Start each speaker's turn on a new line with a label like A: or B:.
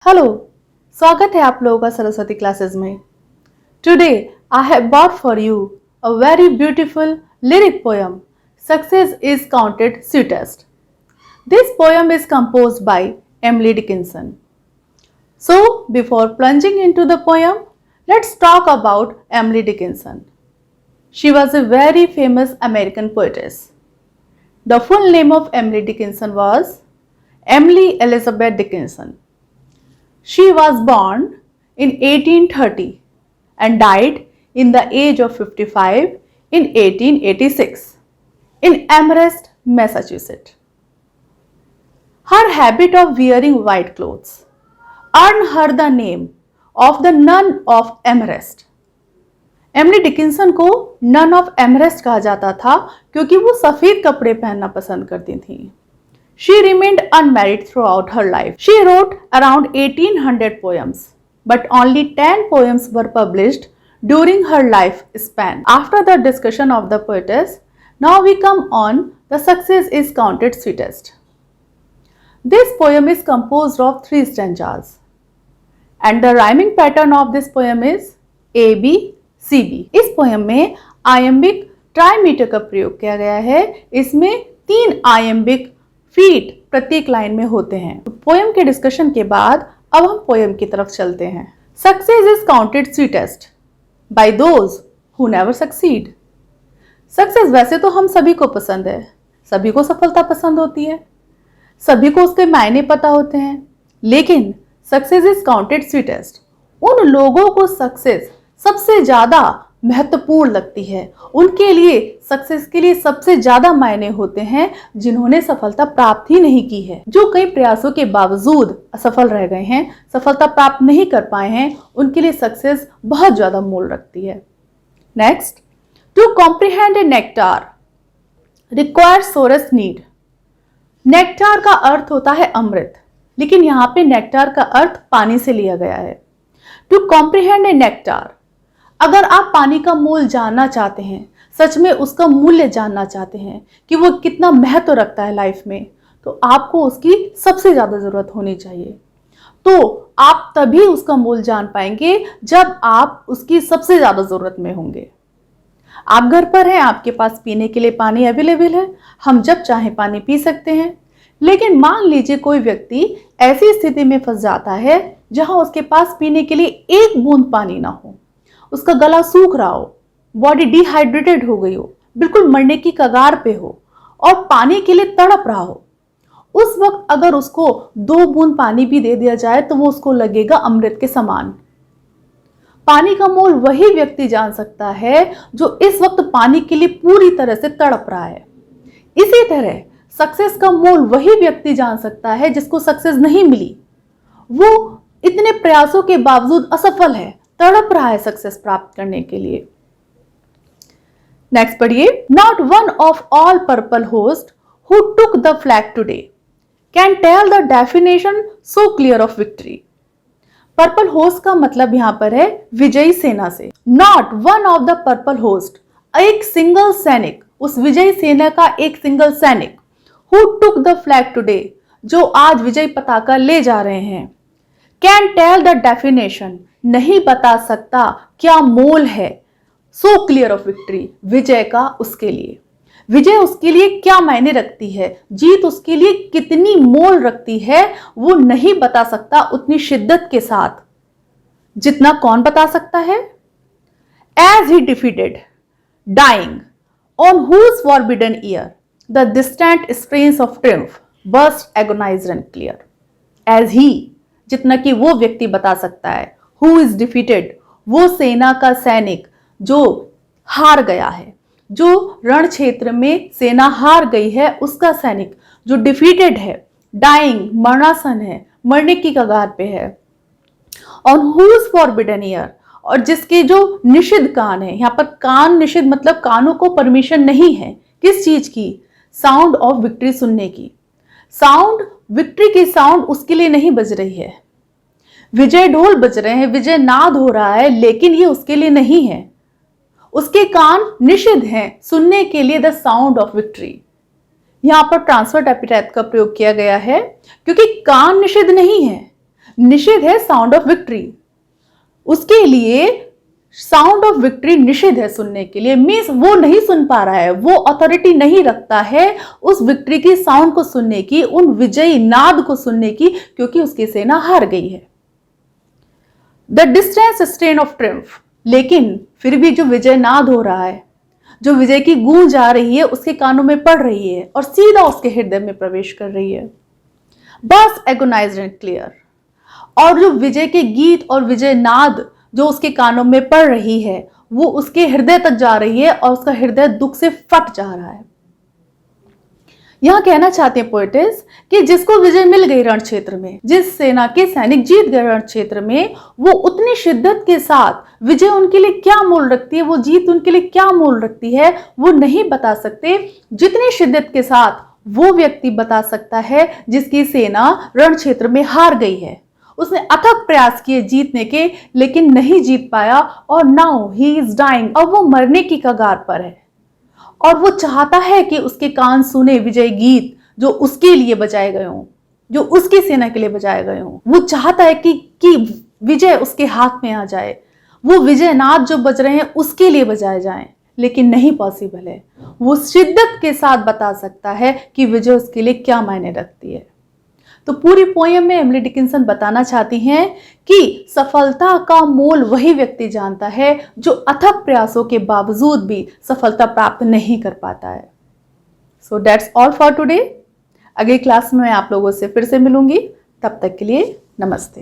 A: Hello, स्वागत है आप लोगों का सरस्वती क्लासेस में। Today I have bought for you a very beautiful lyric poem, Success is Counted Sweetest. This poem is composed by Emily Dickinson. So, before plunging into the poem, let's talk about Emily Dickinson. She was a very famous American poetess. The full name of Emily Dickinson was Emily Elizabeth Dickinson. She was born in 1830 and died in the age of 55 in 1886 in Amherst, Massachusetts. Her habit of wearing white clothes earned her the name of the Nun of Amherst. Emily Dickinson को none of एमरेस्ट कहा जाता था क्योंकि वो सफेद कपड़े पहनना पसंद करती थी। She remained unmarried throughout her life. She wrote around 1800 poems, but only 10 poems were published during her life span. After the discussion of the poetess, now we come on the Success is Counted Sweetest. This poem is composed of 3 stanzas, and the rhyming pattern of this poem is AB, CB. इस poem में iambic trimeter का प्रयोग किया गया है। इसमें 3 iambic feet प्रत्येक line में होते हैं। पोएम के डिस्कशन के बाद अब हम पोएम की तरफ चलते हैं। Success is counted sweetest by those who never succeed. Success वैसे तो हम सभी को पसंद है, सभी को सफलता पसंद होती है, सभी को उसके मायने पता होते हैं, लेकिन सक्सेस इज काउंटेड स्वीटेस्ट, उन लोगों को सक्सेस सबसे ज्यादा महत्वपूर्ण लगती है, उनके लिए सक्सेस के लिए सबसे ज्यादा मायने होते हैं जिन्होंने सफलता प्राप्त ही नहीं की है। जो कई प्रयासों के बावजूद असफल रह गए हैं, सफलता प्राप्त नहीं कर पाए हैं, उनके लिए सक्सेस बहुत ज्यादा मोल रखती है। Next, to comprehend a nectar require sorest need. Nectar का अर्थ होता है अमृत, लेकिन यहाँ पे नेक्टार का अर्थ पानी से लिया गया है। टू कॉम्प्रिहेंड ए नेक्टार, अगर आप पानी का मोल जानना चाहते हैं, सच में उसका मूल्य जानना चाहते हैं कि वो कितना महत्व रखता है लाइफ में, तो आपको उसकी सबसे ज्यादा जरूरत होनी चाहिए। तो आप तभी उसका मोल जान पाएंगे जब आप उसकी सबसे ज्यादा जरूरत में होंगे। आप घर पर हैं, आपके पास पीने के लिए पानी अवेलेबल है, हम जब चाहें पानी पी सकते हैं। लेकिन मान लीजिए कोई व्यक्ति ऐसी स्थिति में फंस जाता है जहां उसके पास पीने के लिए एक बूंद पानी ना हो, उसका गला सूख रहा हो, बॉडी डिहाइड्रेटेड हो गई हो, बिल्कुल मरने की कगार पे हो और पानी के लिए तड़प रहा हो। उस वक्त अगर उसको 2 बूंद पानी भी दे दिया जाए तो वो उसको लगेगा अमृत के समान। पानी का मोल वही व्यक्ति जान सकता है जो इस वक्त पानी के लिए पूरी तरह से तड़प रहा है। इसी तरह सक्सेस का मोल वही व्यक्ति जान सकता है जिसको सक्सेस नहीं मिली, वो इतने प्रयासों के बावजूद असफल है, तड़प रहा है सक्सेस प्राप्त करने के लिए। नेक्स्ट पढ़िए, not one of all purple host who took the flag today can tell the definition so clear of victory. Purple host का मतलब यहां पर है विजयी सेना से। Not one of the purple host, एक सिंगल सैनिक, उस विजयी सेना का एक सिंगल सैनिक, who took the flag today, जो आज विजय पताका ले जा रहे हैं, कैन टेल द डेफिनेशन, नहीं बता सकता क्या मोल है, सो क्लियर ऑफ विक्ट्री, विजय का उसके लिए। विजय उसके लिए क्या मायने रखती है, जीत उसके लिए कितनी मोल रखती है, वो नहीं बता सकता उतनी शिद्दत के साथ जितना कौन बता सकता है। As he defeated dying on whose forbidden ear the distant strains of triumph burst agonized and clear. As he, जितना कि वो व्यक्ति बता सकता है, हु इज डिफीटेड, वो सेना का सैनिक जो हार गया है, जो रण क्षेत्र में सेना हार गई है, उसका सैनिक जो डिफीटेड है, डाइंग, मरणासन है, मरने की कगार पे है, ऑन हुज फॉरबिडन ईयर, और जिसके जो निषिद्ध कान है, यहाँ पर कान निषिद्ध मतलब कानों को परमिशन नहीं है, किस चीज की, साउंड ऑफ विक्ट्री सुनने की। साउंड, विक्ट्री की साउंड उसके लिए नहीं बज रही है, विजय ढोल बज रहे हैं, विजय नाद हो रहा है, लेकिन ये उसके लिए नहीं है, उसके कान निषिद्ध हैं सुनने के लिए द साउंड ऑफ विक्ट्री। यहाँ पर ट्रांसफर्ड एपिथेट का प्रयोग किया गया है क्योंकि कान निषिद्ध नहीं है, निषिद्ध है साउंड ऑफ विक्ट्री। उसके लिए साउंड ऑफ विक्ट्री निषिद्ध है सुनने के लिए, मीन्स वो नहीं सुन पा रहा है, वो अथॉरिटी नहीं रखता है उस विक्ट्री की साउंड को सुनने की, उन विजयी नाद को सुनने की, क्योंकि उसकी सेना हार गई है। The distance strain of triumph, लेकिन फिर भी जो विजय नाद हो रहा है, जो विजय की गूंज आ रही है, उसके कानों में पड़ रही है और सीधा उसके हृदय में प्रवेश कर रही है। बस एगोनाइज्ड एंड क्लियर, और जो विजय के गीत और विजय नाद जो उसके कानों में पड़ रही है, वो उसके हृदय तक जा रही है और उसका हृदय दुख से फट जा रहा है। यहां कहना चाहते हैं पोएटिस कि जिसको विजय मिल गई रण क्षेत्र में, जिस सेना के सैनिक जीत गए रण क्षेत्र में, वो उतनी शिद्दत के साथ विजय उनके लिए क्या मोल रखती है, वो जीत उनके लिए क्या मोल रखती है, वो नहीं बता सकते जितनी शिद्दत के साथ वो व्यक्ति बता सकता है जिसकी सेना रण क्षेत्र में हार गई है। उसने अथक प्रयास किए जीतने के, लेकिन नहीं जीत पाया, और नाउ ही इज डाइंग, अब वो मरने की कगार पर है, और वो चाहता है कि उसके कान सुने विजय गीत जो उसके लिए बजाए गए हों, जो उसकी सेना के लिए बजाए गए हों। वो चाहता है कि विजय उसके हाथ में आ जाए, वो विजय नाद जो बज रहे हैं उसके लिए बजाए जाएं, लेकिन नहीं पॉसिबल है। वो शिद्दत के साथ बता सकता है कि विजय उसके लिए क्या मायने रखती है। तो पूरी पोयम में एमिली डिकिंसन बताना चाहती हैं कि सफलता का मोल वही व्यक्ति जानता है जो अथक प्रयासों के बावजूद भी सफलता प्राप्त नहीं कर पाता है। So that's all for today. अगली क्लास में मैं आप लोगों से फिर से मिलूंगी, तब तक के लिए नमस्ते।